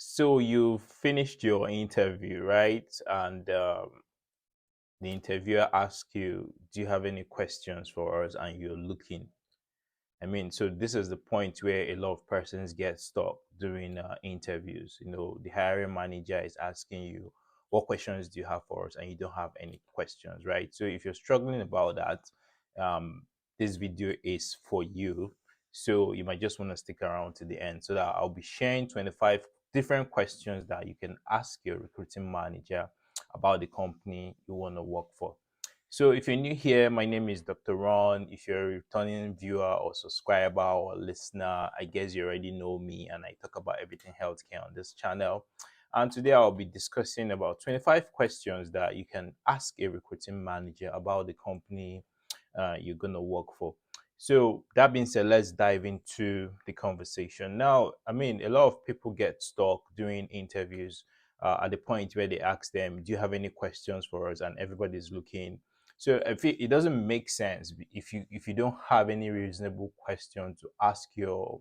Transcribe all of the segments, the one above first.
So you finished your interview, right? And the interviewer asks you, "Do you have any questions for us?" And you're looking. I mean, so this is the point where a lot of persons get stuck during interviews. The hiring manager is asking you, "What questions do you have for us?" And you don't have any questions, right? So if you're struggling about that, this video is for you. So you might just want to stick around to the end so that I'll be sharing 25 different questions that you can ask your recruiting manager about the company you want to work for. So if you're new here, my name is Dr. Ron. If you're a returning viewer or subscriber or listener, I guess you already know me and I talk about everything healthcare on this channel. And today I'll be discussing about 25 questions that you can ask a recruiting manager about the company you're going to work for. So that being said, let's dive into the conversation. Now, I mean, a lot of people get stuck during interviews at the point where they ask them, "Do you have any questions for us?" And everybody's looking. So if it doesn't make sense if you don't have any reasonable question to ask your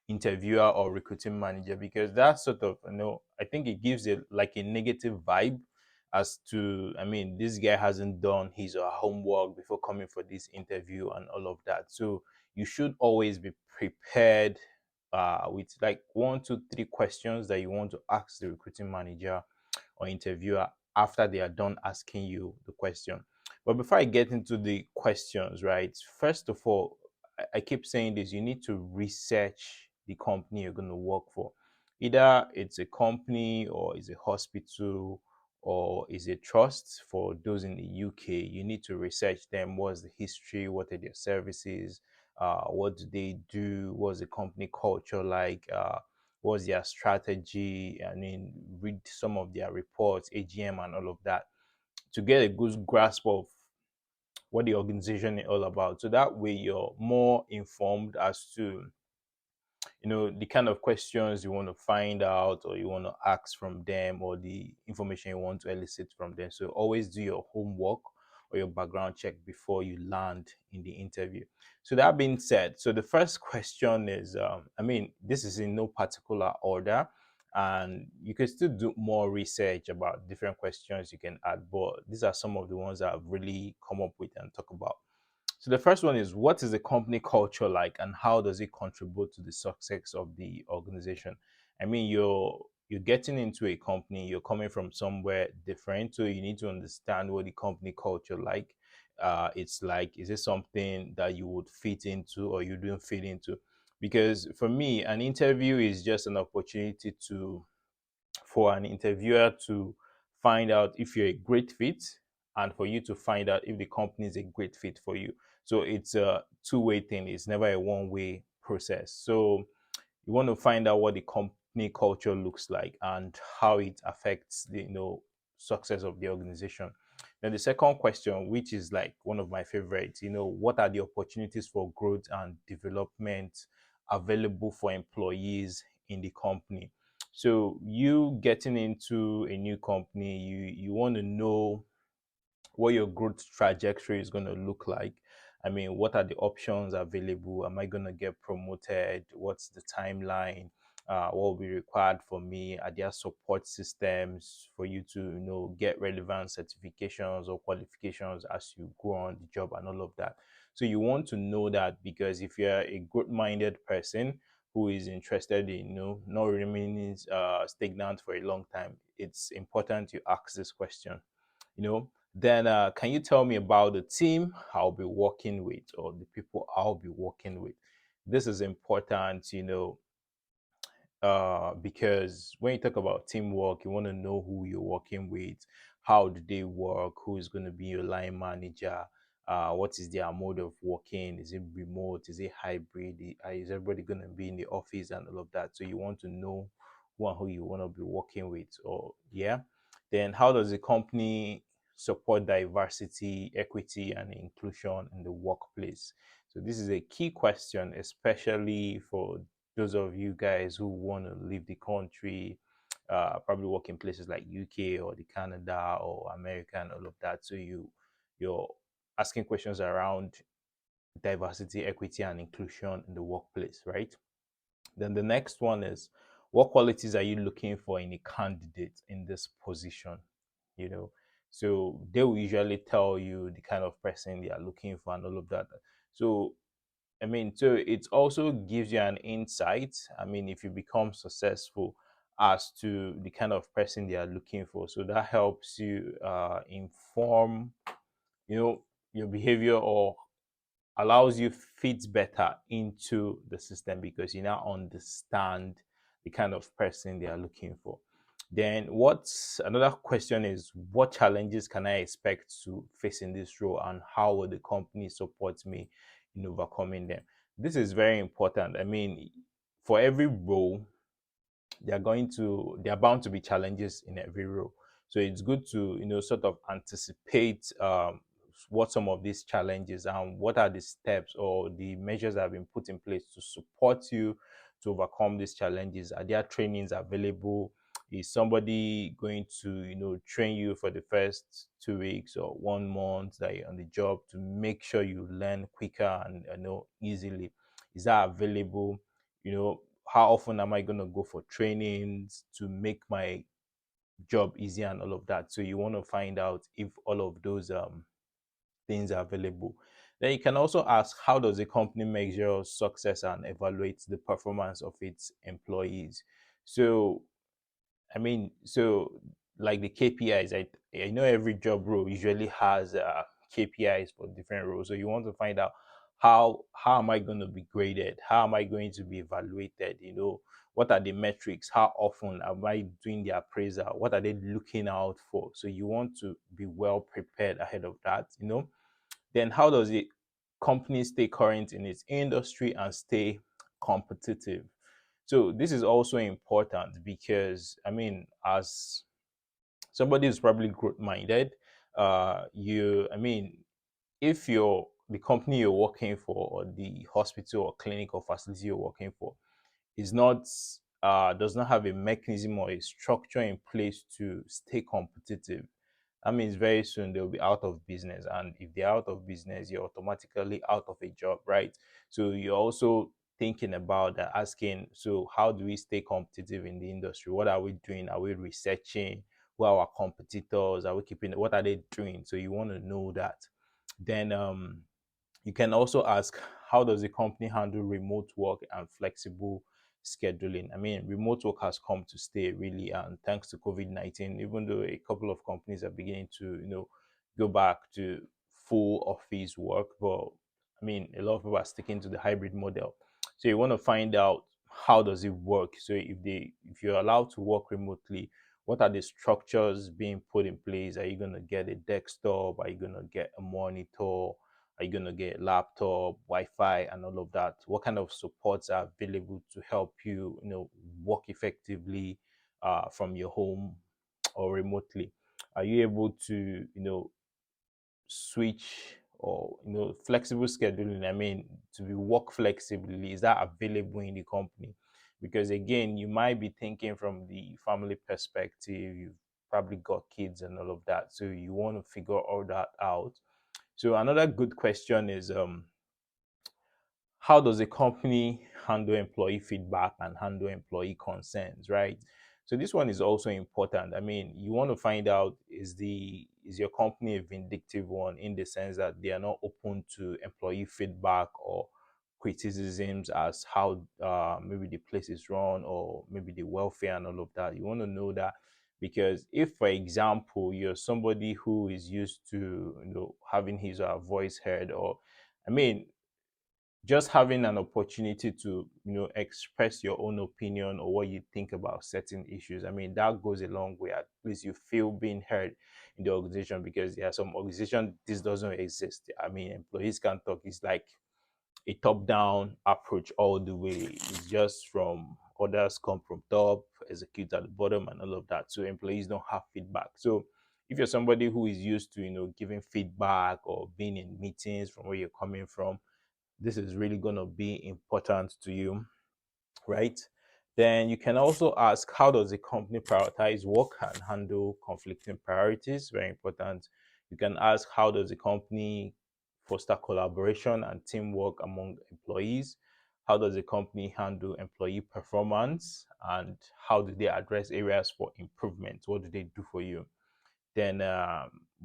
interviewer or recruiting manager, because that sort of, I think it gives it like a negative vibe as to, I mean, this guy hasn't done his or her homework before coming for this interview and all of that. So you should always be prepared with like one, two, three questions that you want to ask the recruiting manager or interviewer after they are done asking you the question. But before I get into the questions, right, first of all, I keep saying this: you need to research the company you're going to work for. Either it's a company or it's a hospital or is a trust. For those in the UK, you need to research them. What's the history? What are their services? What do they do? What's the company culture like? What's their strategy? I mean, read some of their reports, AGM, and all of that to get a good grasp of what the organization is all about. So that way you're more informed as to the kind of questions you want to find out or you want to ask from them, or the information you want to elicit from them. So always do your homework or your background check before you land in the interview. So that being said, so the first question is, I mean, this is in no particular order, and you can still do more research about different questions you can add, but these are some of the ones that I've really come up with and talk about. So the first one is, what is the company culture like and how does it contribute to the success of the organization? I mean, you're getting into a company, you're coming from somewhere different, so you need to understand what the company culture like. It's like, is it something that you would fit into or you don't fit into? Because for me, an interview is just an opportunity for an interviewer to find out if you're a great fit and for you to find out if the company is a great fit for you. So it's a two-way thing. It's never a one-way process. So you want to find out what the company culture looks like and how it affects the success of the organization. Then the second question, which is like one of my favorites, what are the opportunities for growth and development available for employees in the company? So you getting into a new company, you want to know what your growth trajectory is going to look like. I mean, what are the options available? Am I going to get promoted? What's the timeline? What will be required for me? Are there support systems for you to, get relevant certifications or qualifications as you go on the job and all of that? So you want to know that, because if you're a growth-minded person who is interested in, not remaining stagnant for a long time, it's important you ask this question. Then can you tell me about the team I'll be working with or the people I'll be working with? This is important, because when you talk about teamwork, you want to know who you're working with, how do they work, who is going to be your line manager, what is their mode of working, is it remote, is it hybrid, is everybody going to be in the office and all of that. So you want to know who and who you want to be working with, or yeah. Then how does the company support diversity, equity, and inclusion in the workplace? So this is a key question, especially for those of you guys who want to leave the country, probably work in places like UK or the Canada or America and all of that. So you're asking questions around diversity, equity, and inclusion in the workplace, right? Then the next one is, what qualities are you looking for in a candidate in this position? You know, so they will usually tell you the kind of person they are looking for and all of that. So so it also gives you an insight. If you become successful, as to the kind of person they are looking for. So that helps you inform, you know, your behavior, or allows you fit better into the system, because you now understand the kind of person they are looking for. Then what's another question is, what challenges can I expect to face in this role, and how will the company support me in overcoming them? This is very important. For every role, there are bound to be challenges in every role. So it's good to sort of anticipate what some of these challenges, and what are the steps or the measures that have been put in place to support you to overcome these challenges. Are there trainings available? Is somebody going to train you for the first 2 weeks or 1 month that you're on the job, to make sure you learn quicker and easily? Is that available? How often am I going to go for trainings to make my job easier and all of that? So you want to find out if all of those things are available. Then you can also ask, how does a company measure success and evaluate the performance of its employees? So so like the KPIs, I know every job role usually has KPIs for different roles. So you want to find out, how am I going to be graded? How am I going to be evaluated? What are the metrics? How often am I doing the appraisal? What are they looking out for? So you want to be well prepared ahead of that. Then how does the company stay current in its industry and stay competitive? So this is also important, because as somebody who's probably growth minded, you if you're the company you're working for, or the hospital or clinic or facility you're working for, is not does not have a mechanism or a structure in place to stay competitive, that means very soon they'll be out of business. And if they're out of business, you're automatically out of a job, right? So you're also thinking about that, asking, so how do we stay competitive in the industry? What are we doing? Are we researching? Who are our competitors? Are we keeping, what are they doing? So you want to know that. Then you can also ask, how does the company handle remote work and flexible scheduling? Remote work has come to stay, really, and thanks to COVID-19, even though a couple of companies are beginning to, go back to full office work, but a lot of people are sticking to the hybrid model. So you want to find out, how does it work? So if you're allowed to work remotely, what are the structures being put in place? Are you going to get a desktop? Are you going to get a monitor? Are you going to get laptop, Wi-Fi, and all of that? What kind of supports are available to help you, work effectively from your home or remotely? Are you able to, switch, or flexible scheduling? To be work flexibly, is that available in the company? Because again, you might be thinking from the family perspective. You've probably got kids and all of that, so you want to figure all that out. So another good question is, how does a company handle employee feedback and handle employee concerns, right? So this one is also important. You want to find out, is your company a vindictive one, in the sense that they are not open to employee feedback or criticisms, as how maybe the place is run, or maybe the welfare and all of that. You want to know that, because if, for example, you're somebody who is used to having his or her voice heard, or I mean just having an opportunity to express your own opinion, or what you think about certain issues, that goes a long way. At least you feel being heard in the organization, because there are some organizations this doesn't exist. Employees can talk. It's like a top down approach all the way. It's just from orders come from top, execute at the bottom, and all of that. So employees don't have feedback. So if you're somebody who is used to giving feedback, or being in meetings from where you're coming from, this is really going to be important to you, right? Then you can also ask, how does the company prioritize work and handle conflicting priorities? Very important. You can ask, how does the company foster collaboration and teamwork among employees? How does the company handle employee performance, and how do they address areas for improvement? What do they do for you? Then,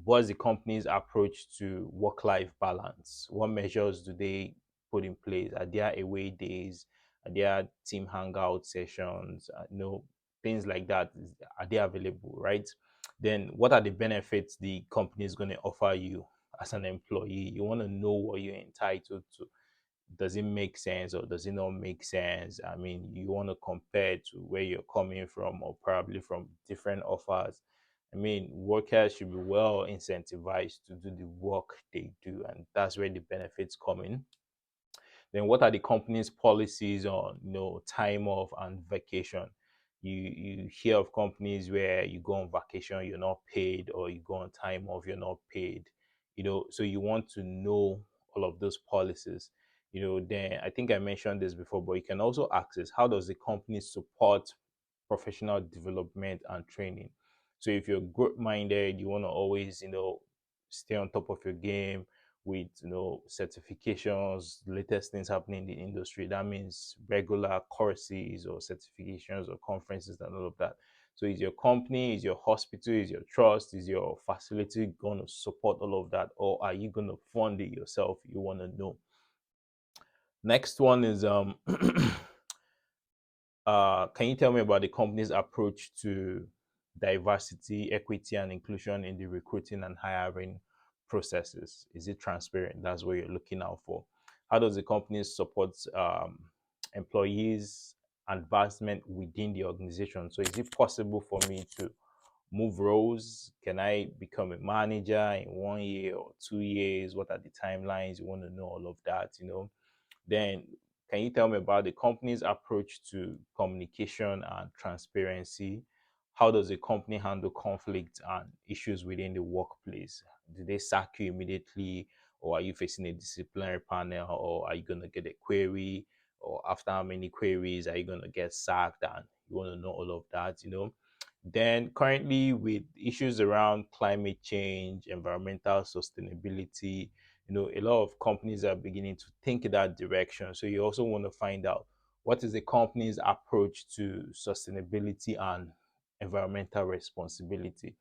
what's the company's approach to work-life balance? What measures do they put in place? Are there away days? Are there team hangout sessions? Things like that. Are they available, right? Then, what are the benefits the company is going to offer you as an employee? You want to know what you're entitled to. Does it make sense or does it not make sense? I mean, you want to compare to where you're coming from or probably from different offers. I mean, workers should be well incentivized to do the work they do, and that's where the benefits come in. Then what are the company's policies on time off and vacation? You hear of companies where you go on vacation, you're not paid, or you go on time off, you're not paid. So you want to know all of those policies. Then I think I mentioned this before, but you can also access how does the company support professional development and training. So if you're growth minded, you want to always, stay on top of your game with, certifications, latest things happening in the industry. That means regular courses or certifications or conferences and all of that. So is your company, is your hospital, is your trust, is your facility going to support all of that, or are you going to fund it yourself? You want to know. Next one is can you tell me about the company's approach to diversity, equity, and inclusion in the recruiting and hiring processes? Is it transparent? That's what you're looking out for. How does the company support employees' advancement within the organization? So, is it possible for me to move roles? Can I become a manager in 1 year or 2 years? What are the timelines? You want to know all of that. Then, can you tell me about the company's approach to communication and transparency? How does the company handle conflict and issues within the workplace? Do they sack you immediately, or are you facing a disciplinary panel, or are you going to get a query? Or after how many queries are you going to get sacked? And you want to know all of that. Then, currently, with issues around climate change, environmental sustainability, a lot of companies are beginning to think in that direction. So you also want to find out what is the company's approach to sustainability and environmental responsibility.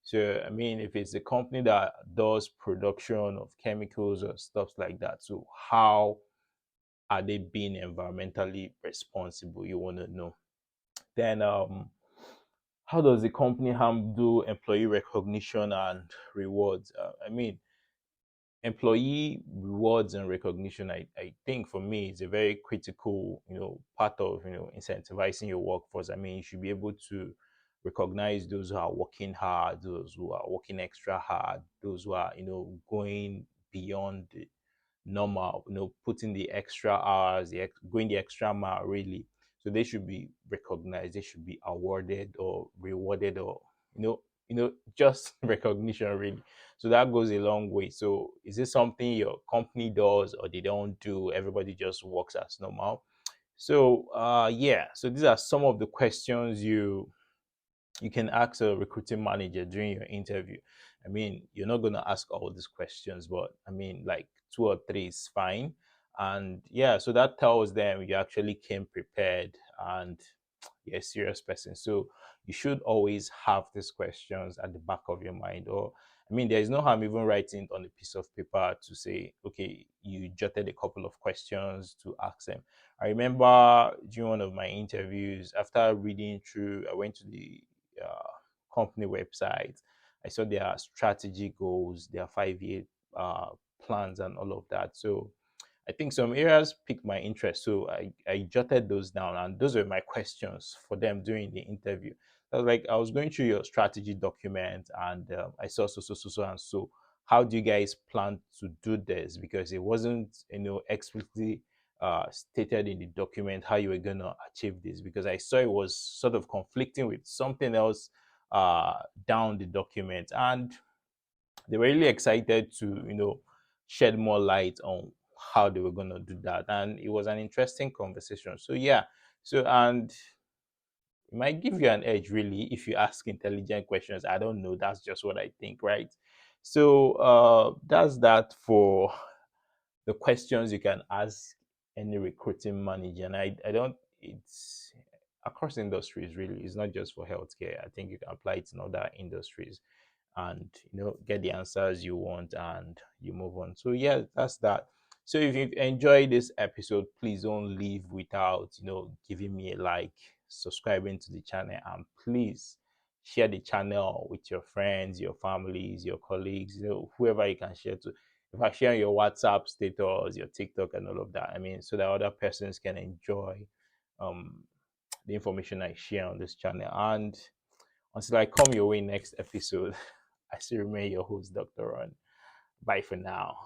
So, I mean, if it's a company that does production of chemicals or stuff like that, so how are they being environmentally responsible? You want to know. Then, how does the company handle employee recognition and rewards? I mean, employee rewards and recognition, I think for me is a very critical part of incentivizing your workforce. I mean, you should be able to recognize those who are working hard, those who are working extra hard, those who are going beyond the normal, putting the extra hours, going the extra mile really. So they should be recognized, they should be awarded or rewarded, or just recognition really. So that goes a long way. So is this something your company does or they don't do? Everybody just works as normal. So yeah, so these are some of the questions you can ask a recruiting manager during your interview. I mean, you're not going to ask all these questions, but I mean, like two or three is fine. And yeah, so that tells them you actually came prepared and you're a serious person. So you should always have these questions at the back of your mind. Or, I mean, there is no harm even writing it on a piece of paper to say, okay, you jotted a couple of questions to ask them. I remember during one of my interviews, after reading through, I went to the company website. I saw their strategy goals, their 5 year plans, and all of that. So I think some areas piqued my interest. So I jotted those down, and those were my questions for them during the interview. I was like, I was going through your strategy document, and I saw so and so. How do you guys plan to do this? Because it wasn't, explicitly stated in the document how you were going to achieve this. Because I saw it was sort of conflicting with something else down the document, and they were really excited to shed more light on how they were going to do that, and it was an interesting conversation. So yeah, so and it might give you an edge really if you ask intelligent questions. I don't know, that's just what I think, right? So that's that for the questions you can ask any recruiting manager. And I don't, it's across industries really. It's not just for healthcare. I think you can apply it in other industries and get the answers you want and you move on. So yeah, that's that. So if you've enjoyed this episode, please don't leave without giving me a like, subscribing to the channel, and please share the channel with your friends, your families, your colleagues, whoever you can share to. If I share your WhatsApp status, your TikTok, and all of that, I mean, so that other persons can enjoy um the information I share on this channel. And until I come your way next episode, I still remain your host, Dr. Ron. Bye for now.